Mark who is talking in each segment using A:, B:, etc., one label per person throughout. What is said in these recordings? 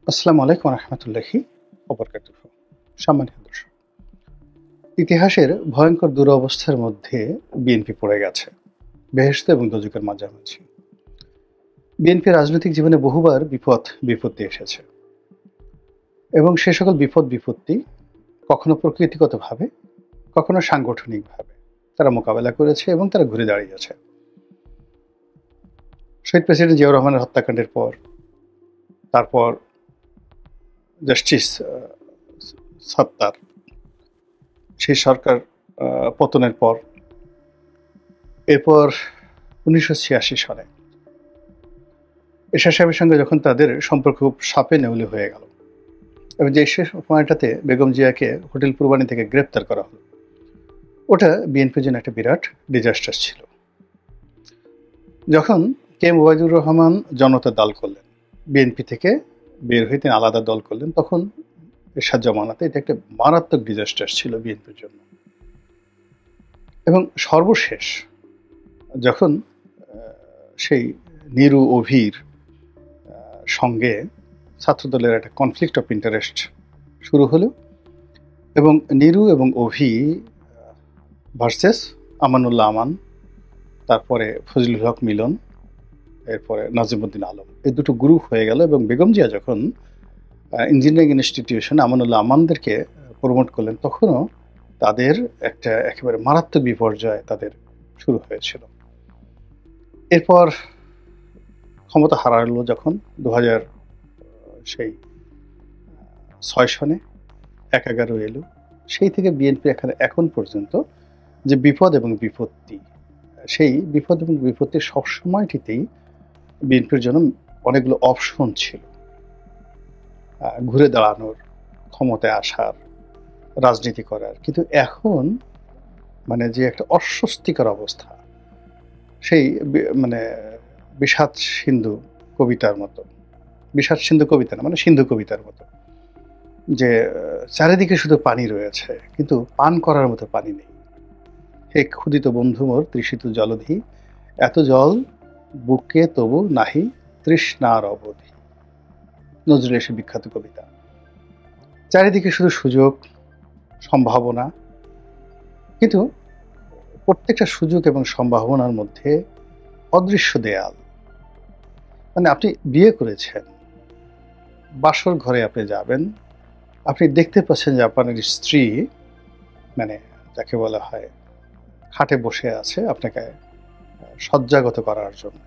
A: আসসালামু আলাইকুম রহমতুল্লাহি ওবরকাতুহু। সম্মানিত দর্শক, ইতিহাসের ভয়ঙ্কর দুরবস্থার মধ্যে বিএনপি পড়ে গেছে, বেহেশত এবং দোজখের মাঝামাঝি। বিএনপি রাজনৈতিক জীবনে বহুবার বিপদ বিপত্তি এসেছে এবং সে সকল বিপদ বিপত্তি কখনো প্রকৃতিগতভাবে, কখনো সাংগঠনিকভাবে তারা মোকাবেলা করেছে এবং তারা ঘুরে দাঁড়িয়েছে। শহীদ প্রেসিডেন্ট জিয়াউর রহমানের হত্যাকাণ্ডের পর, তারপর জাস্টিস সাত্তার, সেই সরকার পতনের পর, এরপর ১৯৮৬ সালে এরশাদ সাহেবের সঙ্গে যখন তাদের সম্পর্ক খুব সাপে নেউলে হয়ে গেল এবং যে শেষ সময়টাতে বেগম জিয়াকে হোটেল পূর্বানী থেকে গ্রেপ্তার করা হলো, ওটা বিএনপির জন্য একটা বিরাট ডিজাস্টার ছিল। যখন কে এম ওবায়দুর রহমান জনতা দল করলেন, বিএনপি থেকে বের হয়ে তিনি আলাদা দল করলেন, তখন এরশাদ জমানাতে এটা একটা মারাত্মক ডিজাস্টার ছিল বিএনপির জন্য। এবং সর্বশেষ যখন সেই নিরু অভির সঙ্গে ছাত্রদলের একটা কনফ্লিক্ট অফ ইন্টারেস্ট শুরু হলো এবং নিরু এবং অভি ভার্সেস আমানুল্লাহ আমান, তারপরে ফজলুল হক মিলন, এরপরে নাজিমুদ্দিন আলম, এই দুটো গ্রুপ হয়ে গেল। এবং বেগম জিয়া যখন ইঞ্জিনিয়ারিং ইনস্টিটিউশন আমানুল্লাহ আমানদেরকে প্রমোট করলেন, তখনও তাদের একটা একেবারে মারাত্মক বিপর্যয় তাদের শুরু হয়েছিল। এরপর ক্ষমতা হারালো যখন 2006 সনে ১/১১ এলো, সেই থেকে বিএনপি এখন পর্যন্ত যে বিপদ এবং বিপত্তি, সেই বিপদ এবং বিপত্তির সবসময়টিতেই বিএনপির জন্য অনেকগুলো অপশন ছিল ঘুরে দাঁড়ানোর, ক্ষমতায় আসার, রাজনীতি করার। কিন্তু এখন মানে যে একটা অস্বস্তিকর অবস্থা, সেই মানে বিষাদ সিন্ধু কবিতার মতো, বিষাদ সিন্ধু কবিতা না, মানে সিন্ধু কবিতার মতো, যে চারিদিকে শুধু পানি রয়েছে কিন্তু পান করার মতো পানি নেই। হে ক্ষুদিত বন্ধু মোর তৃষিত জলধি, এত জল বুকে তবু নাহি তৃষ্ণার অবধি। নজরুলের সে বিখ্যাত কবিতা। চারিদিকে শুধু সুযোগ, সম্ভাবনা, কিন্তু প্রত্যেকটা সুযোগ এবং সম্ভাবনার মধ্যে অদৃশ্য দেয়াল। মানে আপনি বিয়ে করেছেন, বাসর ঘরে আপনি যাবেন, আপনি দেখতে পাচ্ছেন যে আপনার স্ত্রী, মানে যাকে বলা হয়, খাটে বসে আছে আপনাকে শয্যাগত করার জন্য।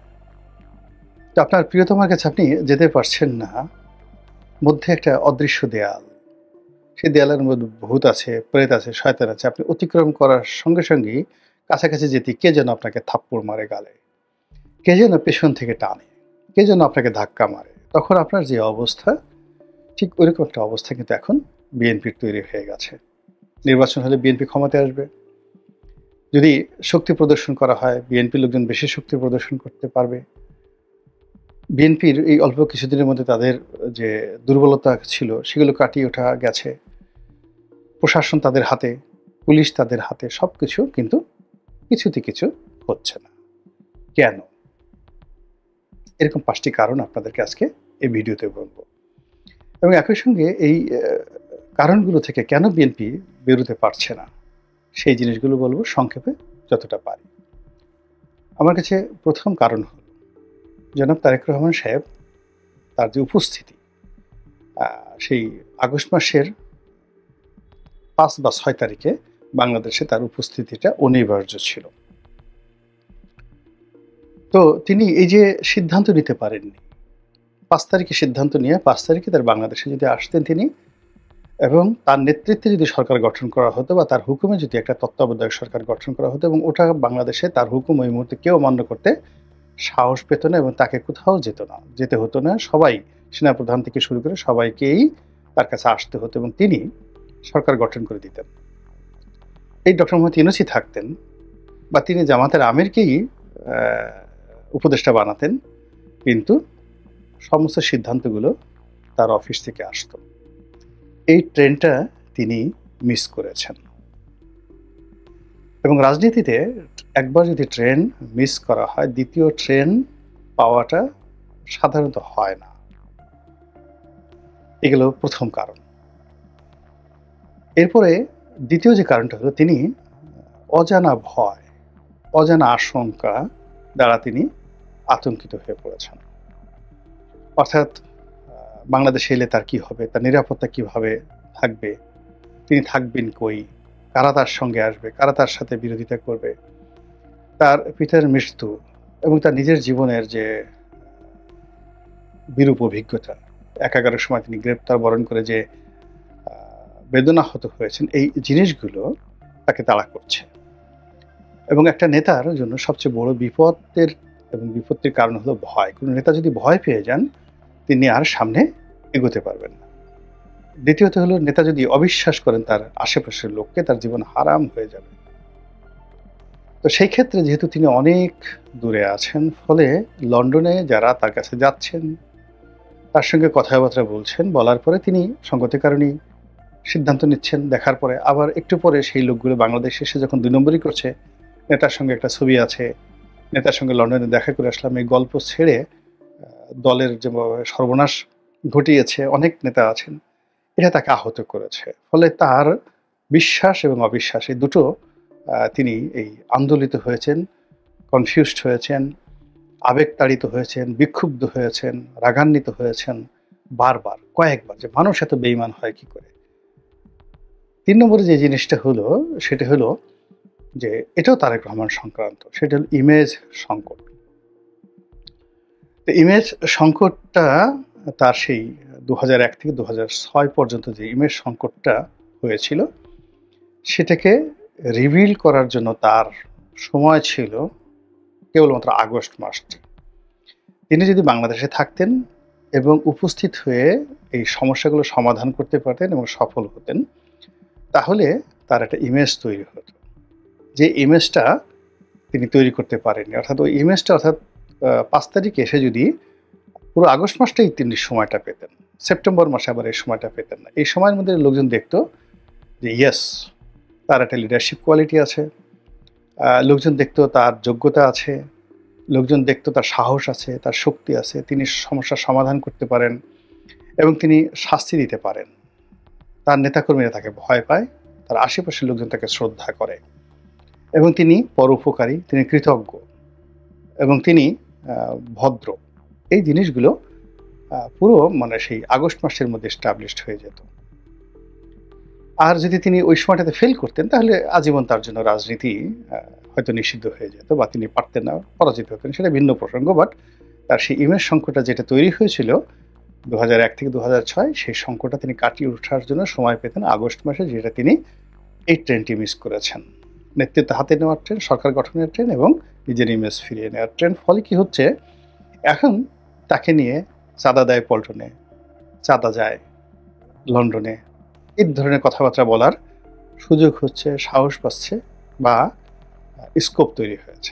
A: তো আপনার প্রিয়তমার কাছে আপনি যেতে পারছেন না, মধ্যে একটা অদৃশ্য দেয়াল। সেই দেয়ালের মধ্যে ভূত আছে, প্রেত আছে, শয়তান আছে। আপনি অতিক্রম করার সঙ্গে সঙ্গেই কাছাকাছি যেতে কে যেন আপনাকে থাপ্পড় মারে গালে, কে যেন পেছন থেকে টানে, কে যেন আপনাকে ধাক্কা মারে। তখন আপনার যে অবস্থা, ঠিক ওইরকম একটা অবস্থা কিন্তু এখন বিএনপির তৈরি হয়ে গেছে। নির্বাচন হলে বিএনপি ক্ষমতায় আসবে, যদি শক্তি প্রদর্শন করা হয় বিএনপি লোকজন বেশি শক্তি প্রদর্শন করতে পারবে। বিএনপির এই অল্প কিছুদিনের মধ্যে তাদের যে দুর্বলতা ছিল সেগুলো কাটিয়ে ওঠা গেছে। প্রশাসন তাদের হাতে, পুলিশ তাদের হাতে, সবকিছু, কিন্তু কিছুতে কিছু হচ্ছে না। কেন? এরকম 5টি কারণ আপনাদেরকে আজকে এই ভিডিওতে বলবো এবং একই সঙ্গে এই কারণগুলো থেকে কেন বিএনপি বেরোতে পারছে না সেই জিনিসগুলো বলবো সংক্ষেপে যতটা পারি। আমার কাছে প্রথম কারণ হলো জনাব তারেক রহমান সাহেব, তার যে উপস্থিতি, সেই আগস্ট মাসের 5 বা 6 তারিখে বাংলাদেশে তার উপস্থিতিটা অনিবার্য ছিল। তো তিনি এই যে সিদ্ধান্ত নিতে পারেননি, 5 তারিখে সিদ্ধান্ত নিয়ে 5 তারিখে তার বাংলাদেশে যদি আসতেন তিনি, এবং তার নেতৃত্বে যদি সরকার গঠন করা হতো বা তার হুকুমে যদি একটা তত্ত্বাবধায়ক সরকার গঠন করা হতো এবং ওটা বাংলাদেশে তার হুকুম ওই মুহূর্তে কেউ অমান্য করতে সাহস পেত না এবং তাকে কোথাও যেতে হতো না। সবাই, সেনাপ্রধান থেকে শুরু করে সবাইকেই তার কাছে আসতে হতো এবং তিনি সরকার গঠন করে দিতেন। এই ডক্টর মোহাম্মদ ইউনূসী থাকতেন বা তিনি জামাতের আমিরকেই উপদেষ্টা বানাতেন, কিন্তু সমস্ত সিদ্ধান্তগুলো তার অফিস থেকে আসতো। এই ট্রেনটা তিনি মিস করেছেন এবং রাজনীতিতে একবার যদি ট্রেন মিস করা হয়, দ্বিতীয় ট্রেন পাওয়াটা সাধারণত হয় না। এগুলো প্রথম কারণ। এরপরে দ্বিতীয় যে কারণটা হলো তিনি অজানা ভয়, অজানা আশঙ্কা দ্বারা তিনি আতঙ্কিত হয়ে পড়েছেন। অর্থাৎ বাংলাদেশে এলে তার কি হবে? তার নিরাপত্তা কিভাবে থাকবে? তিনি থাকবেন কই? কারা তার সঙ্গে আসবে? কারা তার সাথে বিরোধিতা করবে? তার পিতার মৃত্যু এবং তার নিজের জীবনের যে বিরূপ অভিজ্ঞতা, একাগারের সময় তিনি গ্রেপ্তার বরণ করে যে বেদনাহত হয়েছেন, এই জিনিসগুলো তাকে তাড়া করছে। এবং একটা নেতার জন্য সবচেয়ে বড় বিপদের এবং বিপত্তির কারণ হলো ভয়। কোনো নেতা যদি ভয় পেয়ে যান, তিনি আর সামনে এগোতে পারবেন না। দ্বিতীয়ত হলো নেতা যদি অবিশ্বাস করেন তার আশেপাশের লোককে, তার জীবন হারাম হয়ে যাবে। তো সেই ক্ষেত্রে যেহেতু তিনি অনেক দূরে আছেন, ফলে লন্ডনে যারা তার কাছে যাচ্ছেন, তার সঙ্গে কথাবার্তা বলছেন, বলার পরে তিনি সঙ্গতির কারণেই সিদ্ধান্ত নিচ্ছেন। দেখার পরে আবার একটু পরে সেই লোকগুলো বাংলাদেশে এসে যখন ২ নম্বরই করছে, নেতার সঙ্গে একটা ছবি আছে, নেতার সঙ্গে লন্ডনে দেখা করে আসলাম, এই গল্প ছেড়ে দলের যেভাবে সর্বনাশ ঘটিয়েছে অনেক নেতা আছেন, এটা তাকে আহত করেছে। ফলে তার বিশ্বাস এবং অবিশ্বাস এই দুটো তিনি এই আন্দোলিত হয়েছেন, কনফিউজড হয়েছেন, আবেগতাড়িত হয়েছেন, বিক্ষুব্ধ হয়েছেন, রাগান্বিত হয়েছেন বারবার, কয়েকবার, যে মানুষ এত বেইমান হয় কি করে। ৩ নম্বরে যে জিনিসটা হলো সেটা হলো যে এটাও তারেক রহমান সংক্রান্ত, সেটা হলো ইমেজ সংকট। তো ইমেজ সংকটটা তার সেই ২০০১ থেকে ২০০৬ পর্যন্ত যে ইমেজ সংকটটা হয়েছিল, সেটাকে রিভিল করার জন্য তার সময় ছিল কেবলমাত্র আগস্ট মাসটি। তিনি যদি বাংলাদেশে থাকতেন এবং উপস্থিত হয়ে এই সমস্যাগুলো সমাধান করতে পারতেন এবং সফল হতেন, তাহলে তার একটা ইমেজ তৈরি হতো, যে ইমেজটা তিনি তৈরি করতে পারেননি। অর্থাৎ ওই ইমেজটা, অর্থাৎ ৫ তারিখে এসে যদি পুরো আগস্ট মাসটাই তিনি সময়টা পেতেন, সেপ্টেম্বর মাসে আবার এই সময়টা পেতেন না। এই সময়ের মধ্যে লোকজন দেখতো যে ইয়েস, তার একটা লিডারশিপ কোয়ালিটি আছে, লোকজন দেখতো তার যোগ্যতা আছে, লোকজন দেখতো তার সাহস আছে, তার শক্তি আছে, তিনি সমস্যার সমাধান করতে পারেন এবং তিনি শাস্তি দিতে পারেন। তার নেতাকর্মীরা তাকে ভয় পায়, তার আশেপাশের লোকজন তাকে শ্রদ্ধা করে এবং তিনি পরোপকারী, তিনি কৃতজ্ঞ এবং তিনি ভদ্র। এই জিনিসগুলো পুরো মানে সেই আগস্ট মাসের মধ্যে এস্টাবলিশড হয়ে যেত। আর যদি তিনি ওই সময়টাতে ফেল করতেন, তাহলে আজীবন তার জন্য রাজনীতি হয়তো নিষিদ্ধ হয়ে যেত বা তিনি পারতেন না, পরাজিত হতেন, সেটা ভিন্ন প্রসঙ্গ। বাট তার সেই ইমেজ সংকটটা যেটা তৈরি হয়েছিল ২০০১ থেকে ২০০৬, সেই সংকটটা তিনি কাটিয়ে ওঠার জন্য সময় পেতেন আগস্ট মাসে, যেটা তিনি এই ট্রেনটি মিস করেছেন। নেতৃত্ব হাতে নেওয়ার ট্রেন, সরকার গঠনের ট্রেন এবং নিজের ইমেজ ফিরিয়ে নেওয়ার ট্রেন। ফলে কি হচ্ছে, এখন তাকে নিয়ে চাঁদা দেয় পল্টনে, চাঁদা যায় লন্ডনে, এই ধরনের কথাবার্তা বলার সুযোগ হচ্ছে, সাহস পাচ্ছে বা স্কোপ তৈরি হয়েছে।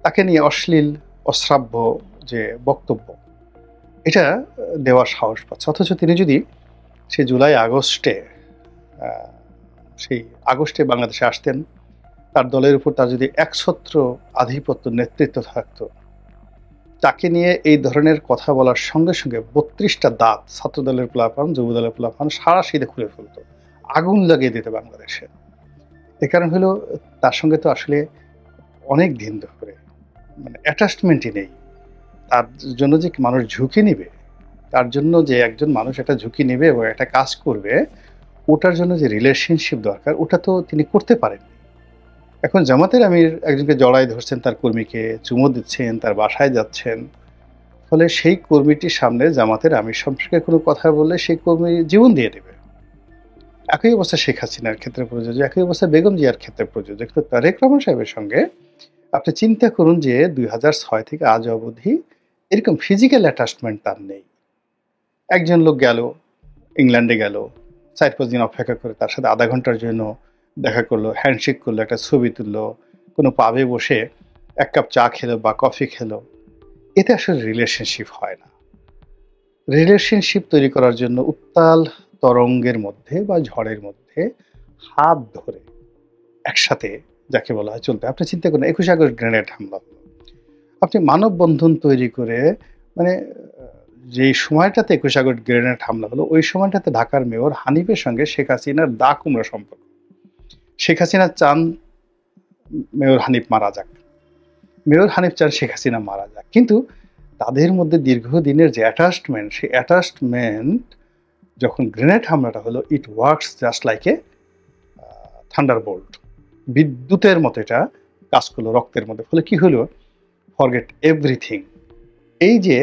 A: তাকে নিয়ে অশ্লীল, অশ্রাব্য যে বক্তব্য, এটা দেওয়ার সাহস পাচ্ছে। অথচ তিনি যদি সেই জুলাই আগস্টে সেই আগস্টে বাংলাদেশে আসতেন, তার দলের উপর তার যদি একছত্র আধিপত্য, নেতৃত্ব থাকতো, তাকে নিয়ে এই ধরনের কথা বলার সঙ্গে সঙ্গে ৩২টা দাঁত ছাত্রদলের পোলাপান, যুবদলের পোলাপান সারাশিতে খুলে ফেলতো, আগুন লাগিয়ে দিত বাংলাদেশে। এ কারণ হলো তার সঙ্গে তো আসলে অনেক দিন ধরে মানে অ্যাটাচমেন্টই নেই। তার জন্য যে মানুষ ঝুঁকি নিবে, তার জন্য যে একজন মানুষ একটা ঝুঁকি নেবে এবং একটা কাজ করবে, ওটার জন্য যে রিলেশনশিপ দরকার, ওটা তো তিনি করতে পারেন। এখন জামাতের আমির একজনকে জড়ায় ধরছেন, তার কর্মীকে চুমো দিচ্ছেন, তার বাসায় যাচ্ছেন। ফলে সেই কর্মীটির সামনে জামাতের আমির সম্পর্কে কোনো কথা বললে সেই কর্মী জীবন দিয়ে দেবে। একই অবস্থা শেখ হাসিনার ক্ষেত্রে প্রযোজ্য, একই অবস্থা বেগম জিয়ার ক্ষেত্রে প্রযোজ্য। কিন্তু তারেক রহমান সাহেবের সঙ্গে আপনি চিন্তা করুন যে ২০০৬ থেকে আজ অবধি এরকম ফিজিক্যাল অ্যাটাচমেন্ট তার নেই। একজন লোক গেল, ইংল্যান্ডে গেল, ৪-৫ দিন অপেক্ষা করে তার সাথে আধা ঘন্টার জন্য দেখা করলো, হ্যান্ডশেক করলো, একটা ছবি তুললো, কোনো পাবে বসে ১ কাপ চা খেলো বা কফি খেলো। এতে আসলে রিলেশনশিপ হয় না। রিলেশনশিপ তৈরি করার জন্য উত্তাল তরঙ্গের মধ্যে বা ঝড়ের মধ্যে হাত ধরে একসাথে যাকে বলা হয় চলতে। আপনি চিন্তা করেন ২১ আগস্ট গ্রেনেড হামলা হলো। আপনি মানববন্ধন তৈরি করে মানে যেই সময়টাতে ২১ আগস্ট গ্রেনেড হামলা হলো, ওই সময়টাতে ঢাকার মেয়র হানিফের সঙ্গে শেখ হাসিনার দা কুমড়া সম্পর্ক। শেখ হাসিনা চান মেয়র হানিফ মারা যাক। মেয়র হানিফ চান শেখ হাসিনা মারা যাক। কিন্তু তাদের মধ্যে দীর্ঘদিনের যে অ্যাটাচমেন্ট, সেই অ্যাটাচমেন্ট যখন গ্রেনেড হামলাটা হলো, it works just like a Thunderbolt. বিদ্যুতের মতো এটা কাজ করলো রক্তের মধ্যে। ফলে কি হলো? Forget everything. এই যে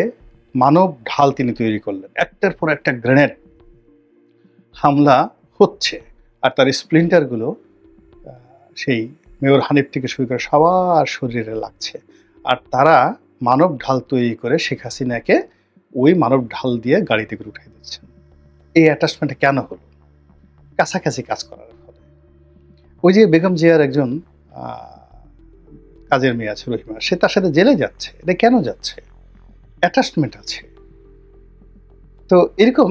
A: মানব ঢাল তিনি তৈরি করলেন, একটার পর একটা গ্রেনেড হামলা হচ্ছে, আর তার স্প্লিন্টারগুলো সেই মেয়র হানিফ থেকে শুরু করে সবার শরীরে লাগছে। আর তারা মানব ঢাল তৈরি করে শেখ হাসিনাকে ওই মানব ঢাল দিয়ে গাড়িতে করে উঠাই দিচ্ছে। এই অ্যাটাচমেন্টটা কেন হলো? কাছাকাছি কাজ করার ফলে। ওই যে বেগম জিয়ার একজন কাজের মেয়ে আছে রহিমা, সে তার সাথে জেলে যাচ্ছে। এটা কেন যাচ্ছে? অ্যাটাচমেন্ট আছে। তো এরকম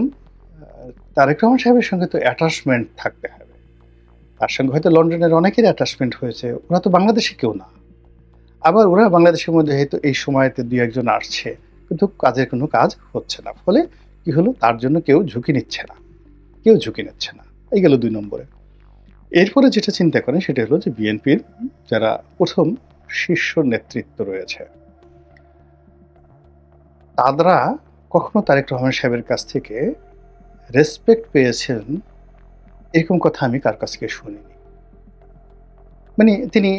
A: তারেক রহমান সাহেবের সঙ্গে তো অ্যাটাচমেন্ট থাকতে হবে। তার সঙ্গে হয়তো লন্ডনের অনেকের অ্যাটাচমেন্ট হয়েছে, ওরা তো বাংলাদেশে কেউ না। আবার ওরা বাংলাদেশের মধ্যে হয়তো এই সময়তে দুই একজন আসছে, কিন্তু কাজের কোনো কাজ হচ্ছে না। ফলে কি হলো? তার জন্য কেউ ঝুঁকি নিচ্ছে না, কেউ ঝুঁকি নিচ্ছে না। এই গেল ২ নম্বরে। এরপরে যেটা চিন্তা করেন সেটা হলো যে বিএনপির যারা প্রথম শীর্ষ নেতৃত্ব রয়েছে, তারা কখনো তারেক রহমান সাহেবের কাছ থেকে রেসপেক্ট পেয়েছেন এরকম কথা আমি কার কাছ থেকে শুনিনি। মানে তিনি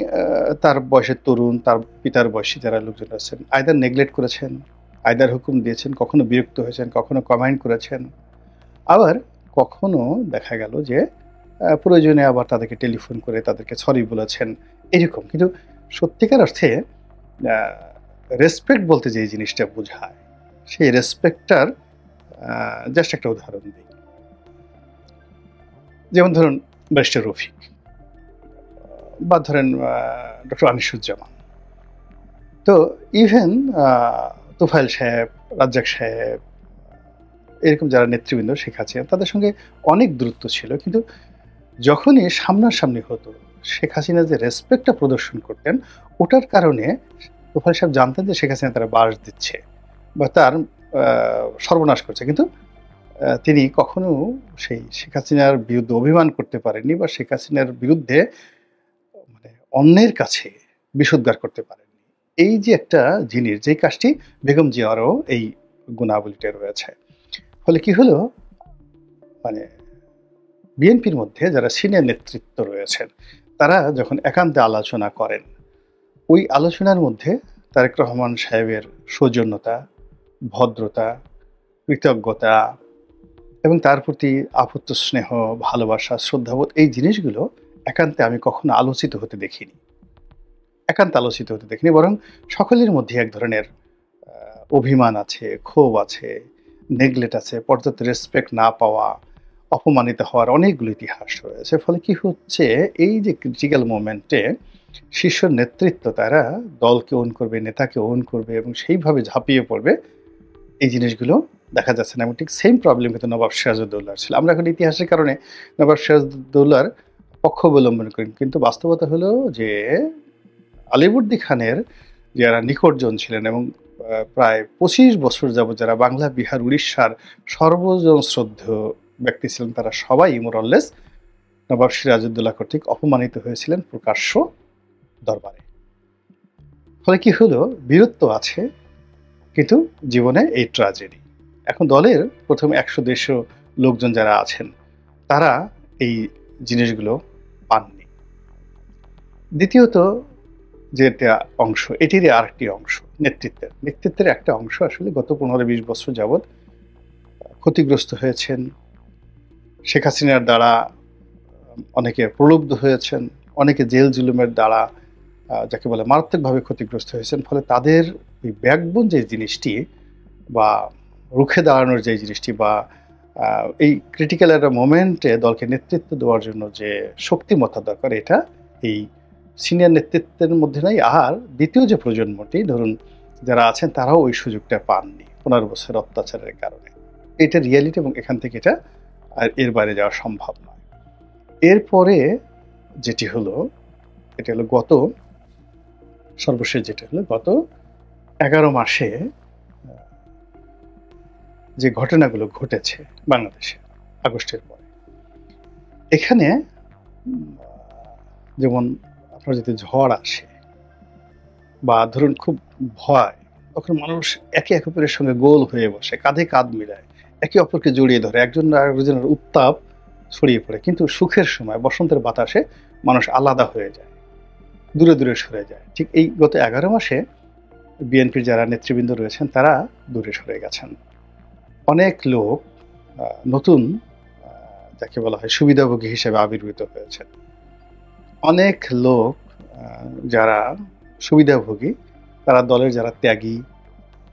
A: তার বয়সের তরুণ, তার পিতার বয়সী যারা লোকজন আছেন, আইদার নেগলেক্ট করেছেন, আইদার হুকুম দিয়েছেন, কখনো বিরক্ত হয়েছেন, কখনো কমেন্ট করেছেন। আবার কখনো দেখা গেল যে প্রয়োজনে আবার তাদেরকে টেলিফোন করে তাদেরকে সরি বলেছেন, এরকম। কিন্তু সত্যিকার অর্থে রেসপেক্ট বলতে যে জিনিসটা বোঝায়, সেই রেসপেক্টটার জাস্ট একটা উদাহরণ দিই। যেমন ধরুন ব্যারিস্টার রফিক, বা ধরেন ডক্টর আনিসুজ্জামান। তো ইভেন তোফায়েল সাহেব, রাজ্জাক সাহেব, এরকম যারা নেতৃবৃন্দ, শেখ হাসিনা, তাদের সঙ্গে অনেক দূরত্ব ছিল। কিন্তু যখনই সামনাসামনি হতো, শেখ হাসিনা যে রেসপেক্টটা প্রদর্শন করতেন, ওটার কারণে তোফায়েল সাহেব জানতেন যে শেখ হাসিনা তারা বাস দিচ্ছে বা তার সর্বনাশ করছে। কিন্তু তিনি কখনো সেই শেখ হাসিনার বিরুদ্ধে অভিমান করতে পারেননি, বা শেখ হাসিনার বিরুদ্ধে মানে অন্যের কাছে বিষোদ্গার করতে পারেননি। এই যে একটা জিনিস, যে কাজটি বেগম জিয়ারও এই গুণাবলীটা রয়েছে। ফলে কি হলো? মানে বিএনপির মধ্যে যারা সিনিয়র নেতৃত্ব রয়েছেন, তারা যখন একান্তে আলোচনা করেন, ওই আলোচনার মধ্যে তারেক রহমান সাহেবের সৌজন্যতা, ভদ্রতা, কৃতজ্ঞতা এবং তার প্রতি আপুত্র স্নেহ, ভালোবাসা, শ্রদ্ধাবোধ, এই জিনিসগুলো একান্তে আমি কখনো আলোচিত হতে দেখিনি। একান্ত আলোচিত হতে দেখিনি, বরং সকলের মধ্যে এক ধরনের অভিমান আছে, ক্ষোভ আছে, নেগলেক্ট আছে, পর্যাপ্ত রেসপেক্ট না পাওয়া, অপমানিত হওয়ার অনেকগুলো ইতিহাস রয়েছে। ফলে কি হচ্ছে? এই যে ক্রিটিক্যাল মোমেন্টে শীর্ষ নেতৃত্ব তারা দলকে ওন করবে, নেতাকে ওন করবে এবং সেইভাবে ঝাঁপিয়ে পড়বে, এই জিনিসগুলো দেখা যাচ্ছে না। এবং ঠিক সেম প্রবলেম কিন্তু নবাব সিরাজউদ্দৌলার ছিল। আমরা এখন ইতিহাসের কারণে নবাব সিরাজউদ্দৌলার পক্ষ অবলম্বন করি, কিন্তু বাস্তবতা হলো যে আলিবর্দী খানের যারা নিকটজন ছিলেন এবং প্রায় ২৫ বছর যাবত যারা বাংলা, বিহার, উড়িষ্যার সর্বজন শ্রদ্ধেয় ব্যক্তি ছিলেন, তারা সবাই মোরলেস নবাব সিরাজউদ্দৌলা কর্তৃক অপমানিত হয়েছিলেন প্রকাশ্য দরবারে। ফলে কি হলো? বীরত্ব আছে, কিন্তু জীবনে এই ট্র্যাজেডি। এখন দলের প্রথম ১০০-১৫০ লোকজন যারা আছেন, তারা এই জিনিসগুলো পাননি। দ্বিতীয়ত যেটা অংশ, এটিরই আরেকটি অংশ নেতৃত্বের একটা অংশ আসলে গত ১৫-২০ বছর যাবৎ ক্ষতিগ্রস্ত হয়েছেন। শেখ হাসিনার দ্বারা অনেকে প্রলুব্ধ হয়েছেন, অনেকে জেল জুলুমের দ্বারা যাকে বলে মারাত্মকভাবে ক্ষতিগ্রস্ত হয়েছেন। ফলে তাদের ওই ব্যাকবোন যে জিনিসটি, বা রুখে দাঁড়ানোর যে জিনিসটি, বা এই ক্রিটিক্যাল একটা মোমেন্টে দলকে নেতৃত্ব দেওয়ার জন্য যে শক্তিমত্তা দরকার, এটা এই সিনিয়র নেতৃত্বের মধ্যে নাই। আর দ্বিতীয় যে প্রজন্মটি ধরুন যারা আছেন, তারাও ওই সুযোগটা পাননি ১৫ বছরের অত্যাচারের কারণে। এটা রিয়ালিটি, এবং এখান থেকে এটা আর এর বাইরে যাওয়া সম্ভব নয়। এরপরে যেটি হলো, এটা হলো সর্বশেষ যেটা হলো গত ১১ মাসে যে ঘটনাগুলো ঘটেছে বাংলাদেশে আগস্টের পরে, এখানে যেমন আপনার যদি ঝড় আসে বা ধরুন খুব ভয়, তখন মানুষ একে অপরের সঙ্গে গোল হয়ে বসে, কাঁধে কাঁধ মিলায়, একে অপরকে জড়িয়ে ধরে, একজন আরেকজনের উত্তাপ ছড়িয়ে পড়ে। কিন্তু সুখের সময় বসন্তের বাতাসে মানুষ আলাদা হয়ে যায়, দূরে দূরে সরে যায়। ঠিক এই গত 11 মাসে বিএনপির যারা নেতৃবৃন্দ রয়েছেন তারা দূরে সরে গেছেন। অনেক লোক নতুন যাকে বলা হয় সুবিধাভোগী হিসেবে আবির্ভূত হয়েছে। অনেক লোক যারা সুবিধাভোগী, তারা দলের যারা ত্যাগী,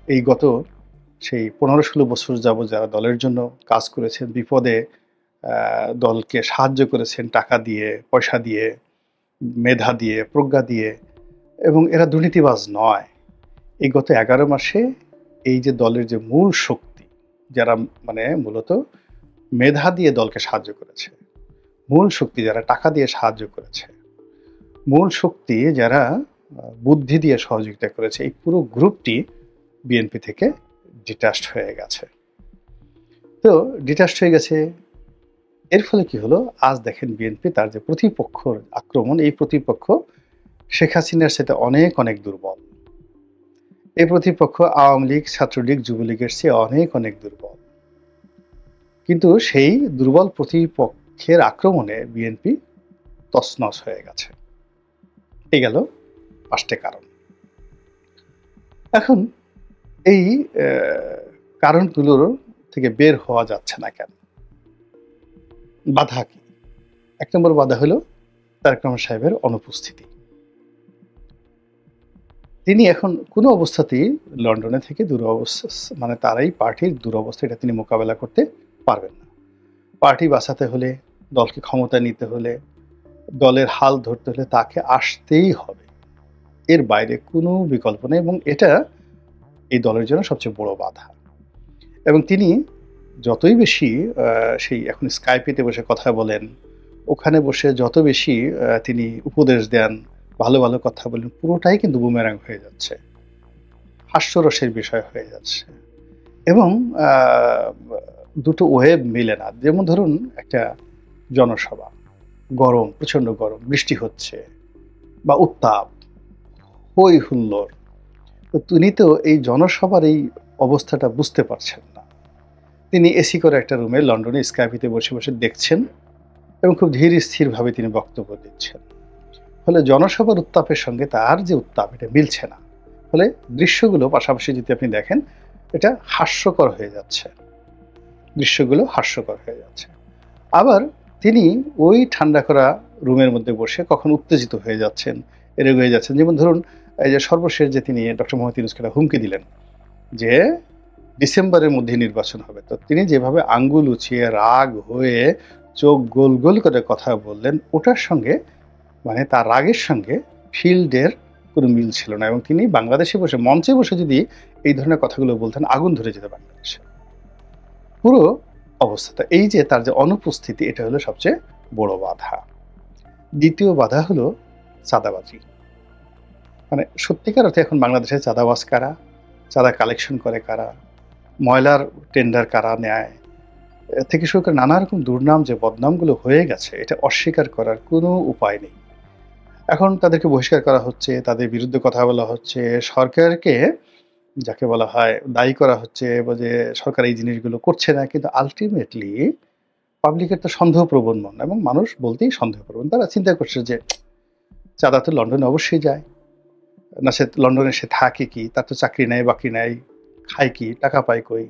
A: এই গত সেই 15-16 বছর যাবৎ যারা দলের জন্য কাজ করেছেন, বিপদে দলকে সাহায্য করেছেন টাকা দিয়ে, পয়সা দিয়ে, মেধা দিয়ে, প্রজ্ঞা দিয়ে, এবং এরা দুর্নীতিবাজ নয়। এই গত 11 মাসে এই যে দলের যে মূল শক্তি, যারা মানে মূলত মেধা দিয়ে দলকে সাহায্য করেছে, মূল শক্তি যারা টাকা দিয়ে সাহায্য করেছে, মূল শক্তি যারা বুদ্ধি দিয়ে সহযোগিতা করেছে, এই পুরো গ্রুপটি বিএনপি থেকে ডিটাচড হয়ে গেছে। তো ডিটাচড হয়ে গেছে, এর ফলে কি হলো, আজ দেখেন বিএনপি তার যে প্রতিপক্ষর আক্রমণ, এই প্রতিপক্ষ শেখ হাসিনার সাথে অনেক অনেক দুর্বল। এই প্রতিপক্ষ আওয়ামী লীগ, ছাত্রলীগ, যুবলীগের চেয়ে অনেক অনেক দুর্বল। কিন্তু সেই দুর্বল প্রতিপক্ষের আক্রমণে বিএনপি তছনছ হয়ে গেছে। এই গেল 5টে কারণ। এখন এই কারণগুলোর থেকে বের হওয়া যাচ্ছে না কেন? বাধা কি? 1 নম্বর বাধা হলো তারেক রহমান সাহেবের অনুপস্থিতি। তিনি এখন কোনো অবস্থাতেই লন্ডনে থেকে দুরবস্থা, মানে তারাই পার্টির দুরবস্থা, এটা তিনি মোকাবেলা করতে পারবেন না। পার্টি বাঁচাতে হলে, দলকে ক্ষমতা নিতে হলে, দলের হাল ধরতে হলে তাকে আসতেই হবে, এর বাইরে কোনো বিকল্প নেই। এবং এটা এই দলের জন্য সবচেয়ে বড় বাধা। এবং তিনি যতই বেশি সেই এখন স্কাইপেতে বসে কথা বলেন, ওখানে বসে যত বেশি তিনি উপদেশ দেন, ভালো ভালো কথা বলেন, পুরোটাই কিন্তু বুমেরাং হয়ে যাচ্ছে, হাস্যরসের বিষয় হয়ে যাচ্ছে। এবং দুটো ওয়েব মিলে না। যেমন ধরুন একটা জনসভা, গরম, প্রচন্ড গরম, বৃষ্টি হচ্ছে বা উত্তাপ, হই হুল্লোড়, তো তিনি তো এই জনসভার এই অবস্থাটা বুঝতে পারছেন না। তিনি এসি করে একটা রুমে লন্ডনে স্কাইপিতে বসে বসে দেখছেন এবং খুব ধীর স্থিরভাবে তিনি বক্তব্য দিচ্ছেন। ফলে জনসভার উত্তাপের সঙ্গে তার যে উত্তাপ, এটা মিলছে না। ফলে দৃশ্যগুলো পাশাপাশি যদি আপনি দেখেন, এটা হাস্যকর হয়ে যাচ্ছে, দৃশ্যগুলো হাস্যকর হয়ে যাচ্ছে। আবার তিনি ওই ঠান্ডা করা রুমের মধ্যে বসে কখন উত্তেজিত হয়ে যাচ্ছেন, এরকম হয়ে যাচ্ছেন। যেমন ধরুন এই যে সর্বশেষ যে তিনি ডক্টর মোহাম্মদ ইউনূসকে হুমকি দিলেন যে ডিসেম্বরের মধ্যে নির্বাচন হবে, তো তিনি যেভাবে আঙ্গুল উঁচিয়ে রাগ হয়ে চোখ গোল গোল করে কথা বললেন, ওটার সঙ্গে মানে তার রাগের সঙ্গে ফিল্ডের কোনো মিল ছিল না। এবং তিনি বাংলাদেশে বসে, মঞ্চে বসে যদি এই ধরনের কথাগুলো বলতেন, আগুন ধরে যেত বাংলাদেশে। পুরো অবস্থাটা, এই যে তার যে অনুপস্থিতি, এটা হলো সবচেয়ে বড় বাধা। দ্বিতীয় বাধা হলো চাঁদাবাজি। মানে সত্যিকার অর্থে এখন বাংলাদেশে চাঁদাবাজ কারা, চাঁদা কালেকশন করে কারা, ময়লার টেন্ডার কারা নেয়, থেকে শুরু করে নানা রকম দুর্নাম যে বদনামগুলো হয়ে গেছে, এটা অস্বীকার করার কোনো উপায় নেই। এখন তাদেরকে বহিষ্কার করা হচ্ছে, তাদের বিরুদ্ধে কথা বলা হচ্ছে, সরকারকে যাকে বলা হয় দায়ী করা হচ্ছে যে সরকার এই জিনিসগুলো করছে না। কিন্তু আলটিমেটলি পাবলিকের তো সন্দেহপ্রবণ মন, এবং মানুষ বলতেই সন্দেহপ্রবণ। তারা চিন্তা করছে যে চাঁদা তো লন্ডনে অবশ্যই যায় না, সে লন্ডনে সে থাকে কি, তার তো চাকরি নেই, বাকরি নেই, খায় কি, টাকা পায় কই,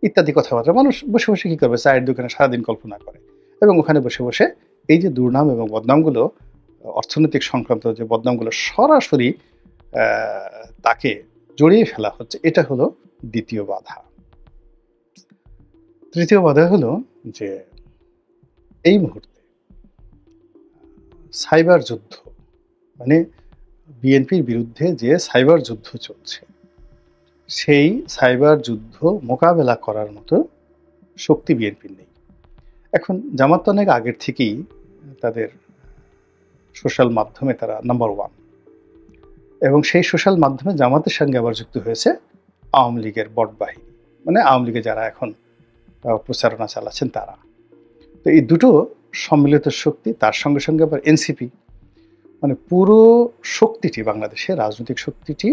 A: ইত্যাদি কথাবার্তা। মানুষ বসে বসে কি করবে, চায়ের দোকানে সারাদিন কল্পনা করে, এবং ওখানে বসে বসে এই যে দুর্নাম এবং বদনামগুলো, অর্থনৈতিক সংক্রান্ত যে বদনামগুলো সরাসরি তাকে জড়িয়ে ফেলা হচ্ছে। এটা হলো দ্বিতীয় বাধা। তৃতীয় বাধা হলো যে এই মুহূর্তে সাইবার যুদ্ধ, মানে বিএনপির বিরুদ্ধে যে সাইবার যুদ্ধ চলছে, সেই সাইবার যুদ্ধ মোকাবেলা করার মতো শক্তি বিএনপির নেই। এখন জামাত তো অনেক আগের থেকেই তাদের সোশ্যাল মাধ্যমে তারা নাম্বার 1, এবং সেই সোশ্যাল মাধ্যমে জামাতের সঙ্গে আবার যুক্ত হয়েছে আওয়ামী লীগের বট বাহিনী, মানে আওয়ামী লীগে যারা এখন প্রচারণা চালাচ্ছেন তারা। তো এই দুটো সম্মিলিত শক্তি, তার সঙ্গে সঙ্গে আবার এনসিপি, মানে পুরো শক্তিটি, বাংলাদেশের রাজনৈতিক শক্তিটি,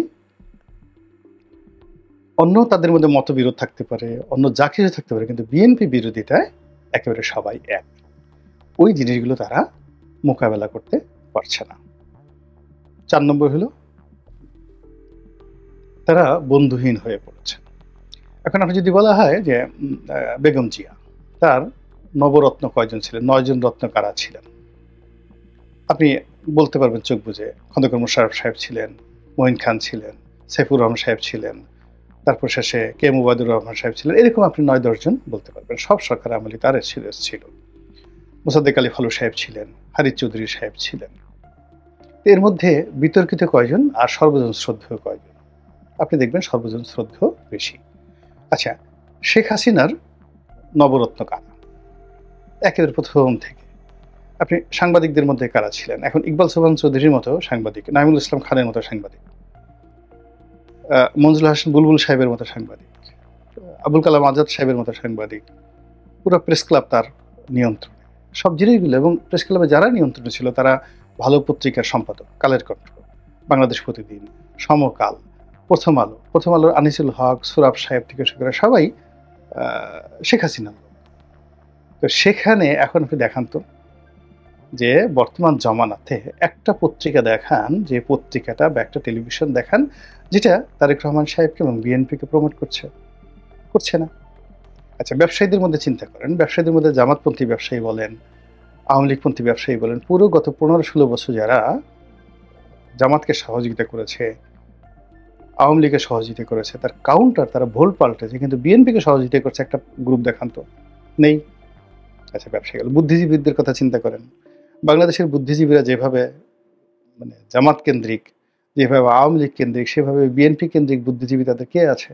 A: অন্য তাদের মধ্যে মতবিরোধ থাকতে পারে, অন্য যা কিছু থাকতে পারে, কিন্তু বিএনপি বিরোধিতায় একেবারে সবাই এক। ওই জিনিসগুলো তারা মোকাবেলা করতে পারছে না। 4 নম্বর হলো তারা বন্ধুহীন হয়ে পড়েছে। এখন আপনি যদি বলা হয় যে বেগম জিয়া, তার নবরত্ন কয়জন ছিলেন, 9 জন রত্ন কারা ছিলেন, আপনি বলতে পারবেন চোখ বুঝে। খন্দকার মোশাররফ সাহেব ছিলেন, মঈন খান ছিলেন, সাইফুর রহমান সাহেব ছিলেন, তারপর শেষে কে মুবাদুর রহমান সাহেব ছিলেন। এরকম আপনি 9-10 জন বলতে পারবেন। সব সরকার আমলে তার ছিল। মোসাদ্দেক আলী ফালু সাহেব ছিলেন, হারিস চৌধুরী সাহেব ছিলেন। এর মধ্যে বিতর্কিত কয়জন আর সর্বজন শ্রদ্ধেয় কয়জন? আপনি দেখবেন সর্বজন শ্রদ্ধেয় বেশি। আচ্ছা, শেখ হাসিনার নবরত্ন কারা? একেবারে প্রথম থেকে আপনি সাংবাদিকদের মধ্যে কারা ছিলেন? এখন ইকবাল সোবহান চৌধুরীর মতো সাংবাদিক, নাইমুল ইসলাম খানের মতো সাংবাদিক, মঞ্জুল হাসান বুলবুল সাহেবের মতো সাংবাদিক, আবুল কালাম আজাদ সাহেবের মতো সাংবাদিক, পুরো প্রেস ক্লাব তার নিয়ন্ত্রণে, সব জিনিসগুলো। এবং প্রেস ক্লাবে যারা নিয়ন্ত্রণে ছিল তারা ভালো পত্রিকার সম্পাদক, কালের কণ্ঠ, বাংলাদেশ প্রতিদিন, সমকাল, প্রথম আলোর আনিসুল হক, সুরাব সাহেব থেকে শুরু করে সবাই শেখ হাসিনার লোক। তো সেখানে এখন আপনি দেখান তো যে বর্তমান জমানাতে একটা পত্রিকা দেখান, যে পত্রিকাটা বা একটা টেলিভিশন দেখান যেটা তারেক রহমান সাহেবকে এবং বিএনপিকে প্রমোট করছে না। আচ্ছা, ব্যবসায়ীদের মধ্যে চিন্তা করেন, ব্যবসায়ীদের মধ্যে জামাতপন্থী ব্যবসায়ী বলেন, আওয়ামী লীগপন্থী ব্যবসায়ী বলেন, পুরো গত 15-16 বছর যারা জামাতকে সহযোগিতা করেছে, আওয়ামী লীগকে সহযোগিতা করেছে, তার কাউন্টার তারা ভুল পাল্টেছে, কিন্তু বিএনপিকে সহযোগিতা করছে একটা গ্রুপ দেখান তো, নেই। আচ্ছা, ব্যবসায়ী গেল। বুদ্ধিজীবীদের কথা চিন্তা করেন, বাংলাদেশের বুদ্ধিজীবীরা যেভাবে মানে জামাত কেন্দ্রিক, যেভাবে আওয়ামী লীগ কেন্দ্রিক, সেভাবে বিএনপি কেন্দ্রিক বুদ্ধিজীবী তাদের কে আছে?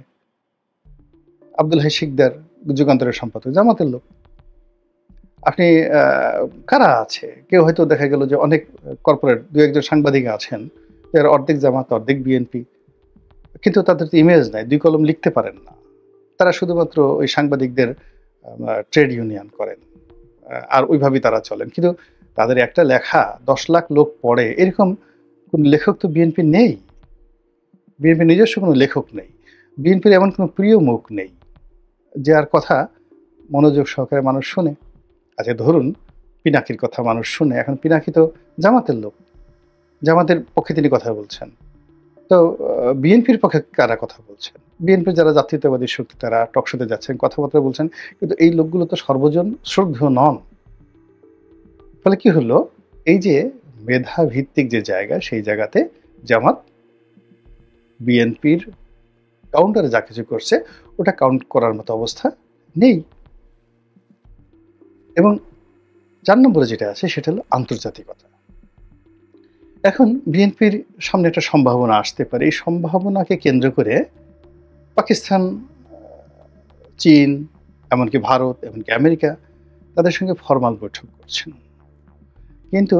A: আব্দুল হাই শিকদার যুগান্তরের সম্পাদক, জামাতের লোক। আপনি কারা আছে? কেউ হয়তো দেখা গেল যে অনেক কর্পোরেট 2-1 জন সাংবাদিক আছেন যারা অর্ধেক জামাত অর্ধেক বিএনপি, কিন্তু তাদের তো ইমেজ নাই, 2 কলম লিখতে পারেন না। তারা শুধুমাত্র ওই সাংবাদিকদের ট্রেড ইউনিয়ন করেন, আর ওইভাবেই তারা চলেন। কিন্তু তাদের একটা লেখা 10 লাখ লোক পড়ে, এরকম কোন লেখক তো বিএনপি নেই। বিএনপি নিজস্ব কোনো লেখক নেই, বিএনপির এমন কোনো প্রিয় মুখ নেই যার কথা মনোযোগ সহকারে মানুষ শোনে। আচ্ছা, ধরুন পিনাকির কথা মানুষ শুনে, এখন পিনাকি তো জামাতের লোক, জামাতের পক্ষে তিনি কথা বলছেন। তো বিএনপির পক্ষে কারা কথা বলছেন? বিএনপির যারা জাতীয়তাবাদী শক্তি তারা টকশোতে যাচ্ছেন, কথাবার্তা বলছেন, কিন্তু এই লোকগুলো তো সর্বজন শ্রদ্ধেয় নন। ফলে কি হলো, এই যে মেধা ভিত্তিক যে জায়গা, সেই জায়গাতে জামাত বিএনপির কাউন্টারে যা কিছু করছে ওটা কাউন্ট করার মতো অবস্থা নেই। এবং 4 নম্বরে যেটা আছে সেটা হলো আন্তর্জাতিকতা। এখন বিএনপির সামনে একটা সম্ভাবনা আসতে পারে, এই সম্ভাবনাকে কেন্দ্র করে পাকিস্তান, চীন, এমনকি ভারত, এমনকি আমেরিকা তাদের সঙ্গে ফরমাল বৈঠক করছেন। কিন্তু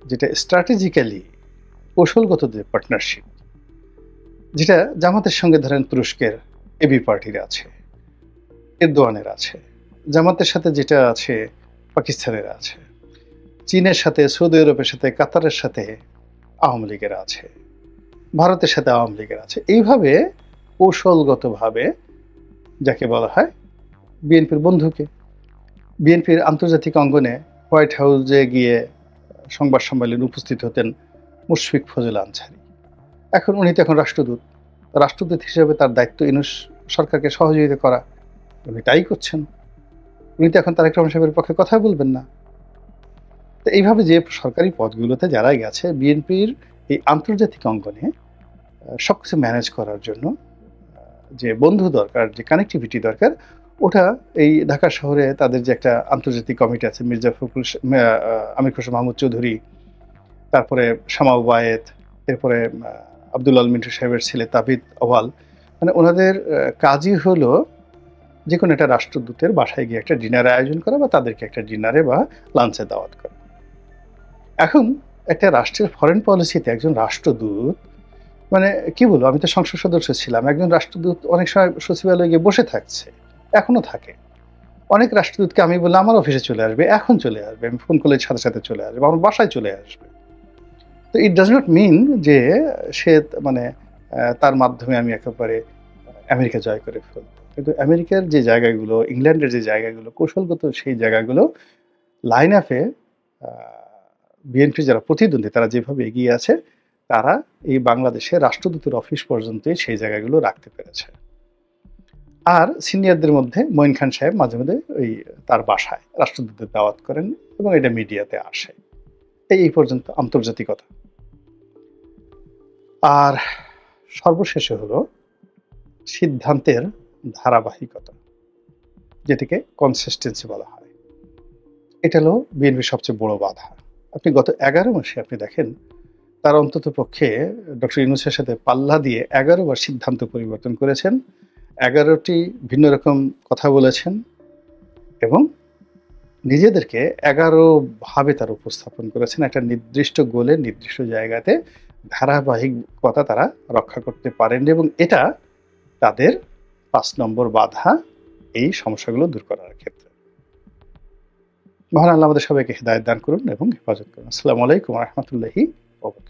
A: যেটা স্ট্র্যাটেজিক্যালি কৌশলগত যে পার্টনারশিপ, যেটা জামাতের সঙ্গে ধরেন তুরস্কের এবি পার্টির আছে, এরদোয়ানের আছে, জামাতের সাথে যেটা আছে পাকিস্তানের আছে, চীনের সাথে, সৌদি আরবের সাথে, কাতারের সাথে আওয়ামী লীগের আছে, ভারতের সাথে আওয়ামী লীগের আছে। এইভাবে কৌশলগতভাবে যাকে বলা হয় বিএনপির বন্ধুকে, বিএনপির আন্তর্জাতিক অঙ্গনে হোয়াইট হাউসে গিয়ে সংবাদ সম্মেলনে উপস্থিত হতেন মুশফিক ফজল আনসারী। এখন উনি তো এখন রাষ্ট্রদূত হিসেবে তার দায়িত্ব ইউনূস সরকারকে সহযোগিতা করা, উনি তাই করছেন। উনি তো এখন তারেক রহমান সাহেবের পক্ষে কথা বলবেন না। তো এইভাবে যে সরকারি পদগুলোতে যারা গেছে, বিএনপির এই আন্তর্জাতিক অঙ্গনে সবকিছু ম্যানেজ করার জন্য যে বন্ধু দরকার, যে কানেক্টিভিটি দরকার, ওটা এই ঢাকা শহরে তাদের যে একটা আন্তর্জাতিক কমিটি আছে, মির্জা ফখরুল, আমির খসরু মাহমুদ চৌধুরী, তারপরে শামা ওবায়েদ, এরপরে আব্দুল আল মিন্টু সাহেবের ছেলে তাবিদ আওয়াল, মানে ওনাদের কাজই হলো যে কোনো একটা রাষ্ট্রদূতের বাসায় গিয়ে একটা ডিনার আয়োজন করা, বা তাদেরকে একটা ডিনারে বা লাঞ্চে দাওয়াত করা। এখন একটা রাষ্ট্রের ফরেন পলিসিতে একজন রাষ্ট্রদূত, মানে কি বলবো, আমি তো সংসদ সদস্য ছিলাম, একজন রাষ্ট্রদূত অনেক সময় সচিবালয়ে গিয়ে বসে থাকছে, এখনো থাকে। অনেক রাষ্ট্রদূতকে আমি বললাম আমার অফিসে চলে আসবে, এখন চলে আসবে, আমি ফোন করলে সাথে সাথে চলে আসবে, আমার বাসায় চলে আসবে। তো ইট ডাজ নট মিন যে সে মানে তার মাধ্যমে আমি একেবারে আমেরিকা জয় করে ফেলবো। কিন্তু আমেরিকার যে জায়গাগুলো, ইংল্যান্ডের যে জায়গাগুলো, কৌশলগত সেই জায়গাগুলো লাইন আপে বিএনপি যারা প্রতিদ্বন্দ্বী তারা যেভাবে এগিয়ে আছে, তারা এই বাংলাদেশে রাষ্ট্রদূতের অফিস পর্যন্ত সেই জায়গাগুলো রাখতে পেরেছে। আর সিনিয়রদের মধ্যে মঈন খান সাহেব মাঝে মধ্যে ওই তার বাসায় রাষ্ট্রদূতের দাওয়াত করেন এবং এটা মিডিয়াতে আসে। এই পর্যন্ত আন্তর্জাতিকতা। আর সর্বশেষে হলো সিদ্ধান্তের ধারাবাহিকতা, যেটাকে কনসিস্টেন্সি বলা হয়। এটা হলো বিএনপির সবচেয়ে বড় বাধা। আপনি গত ১১ মাসে আপনি দেখেন তারা অন্ততপক্ষে ডক্টর ইউনূসের সাথে পাল্লা দিয়ে ১১ বার সিদ্ধান্ত পরিবর্তন করেছেন। ১১টি ভিন্ন রকম কথা বলেছেন এবং নিজেদেরকে ১১ ভাবে তারা উপস্থাপন করেছেন। একটা নির্দিষ্ট গোলে নির্দিষ্ট জায়গাতে ধারাবাহিকতা তারা রক্ষা করতে পারেননি এবং এটা তাদের ৫ নম্বর বাধা এই সমস্যাগুলো দূর করার ক্ষেত্রে। মহান আল্লাহ আমাদের সবাইকে হিদায়াত দান করুন এবং হেফাজত করুন। আসসালামু আলাইকুম ওয়া রাহমাতুল্লাহি ওয়া বারাকাতুহু।